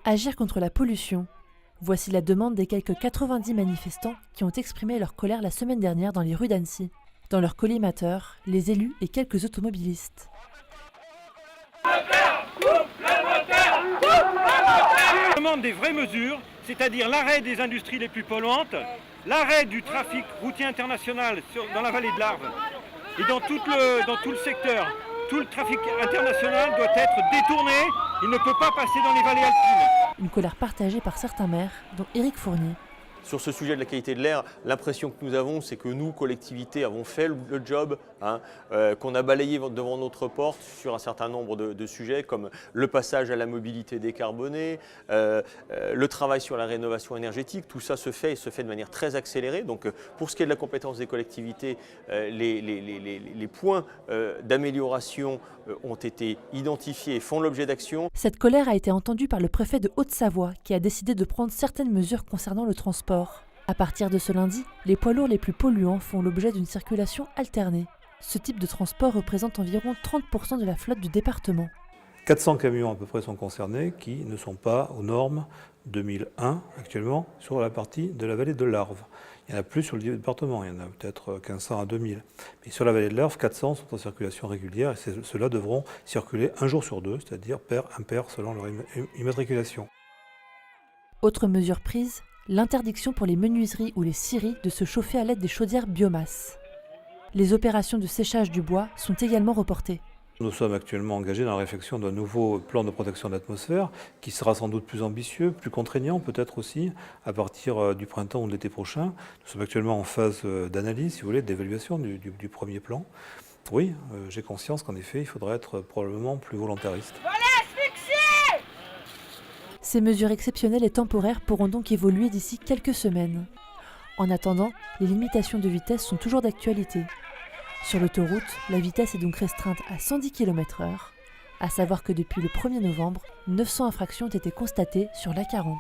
Agir contre la pollution. Voici la demande des quelques 90 manifestants qui ont exprimé leur colère la semaine dernière dans les rues d'Annecy. Dans leur collimateur, les élus et quelques automobilistes. On demande des vraies mesures, c'est-à-dire l'arrêt des industries les plus polluantes, l'arrêt du trafic routier international dans la vallée de l'Arve et dans tout le secteur. Tout le trafic international doit être détourné, il ne peut pas passer dans les vallées alpines. Une colère partagée par certains maires, dont Éric Fournier. Sur ce sujet de la qualité de l'air, l'impression que nous avons, c'est que nous, collectivités, avons fait le job, qu'on a balayé devant notre porte sur un certain nombre de sujets, comme le passage à la mobilité décarbonée, le travail sur la rénovation énergétique. Tout ça se fait et se fait de manière très accélérée. Donc, pour ce qui est de la compétence des collectivités, les points d'amélioration ont été identifiés et font l'objet d'actions. Cette colère a été entendue par le préfet de Haute-Savoie, qui a décidé de prendre certaines mesures concernant le transport. À partir de ce lundi, les poids lourds les plus polluants font l'objet d'une circulation alternée. Ce type de transport représente environ 30% de la flotte du département. 400 camions à peu près sont concernés qui ne sont pas aux normes 2001 actuellement sur la partie de la vallée de l'Arve. Il y en a plus sur le département, il y en a peut-être 1500 à 2000. Mais sur la vallée de l'Arve, 400 sont en circulation régulière et ceux-là devront circuler un jour sur deux, c'est-à-dire pair impair selon leur immatriculation. Autre mesure prise, l'interdiction pour les menuiseries ou les scieries de se chauffer à l'aide des chaudières biomasse. Les opérations de séchage du bois sont également reportées. Nous sommes actuellement engagés dans la réflexion d'un nouveau plan de protection de l'atmosphère qui sera sans doute plus ambitieux, plus contraignant peut-être aussi à partir du printemps ou de l'été prochain. Nous sommes actuellement en phase d'analyse, si vous voulez, d'évaluation du premier plan. Oui, j'ai conscience qu'en effet, il faudrait être probablement plus volontariste. Ces mesures exceptionnelles et temporaires pourront donc évoluer d'ici quelques semaines. En attendant, les limitations de vitesse sont toujours d'actualité. Sur l'autoroute, la vitesse est donc restreinte à 110 km/h, à savoir que depuis le 1er novembre, 900 infractions ont été constatées sur l'A40.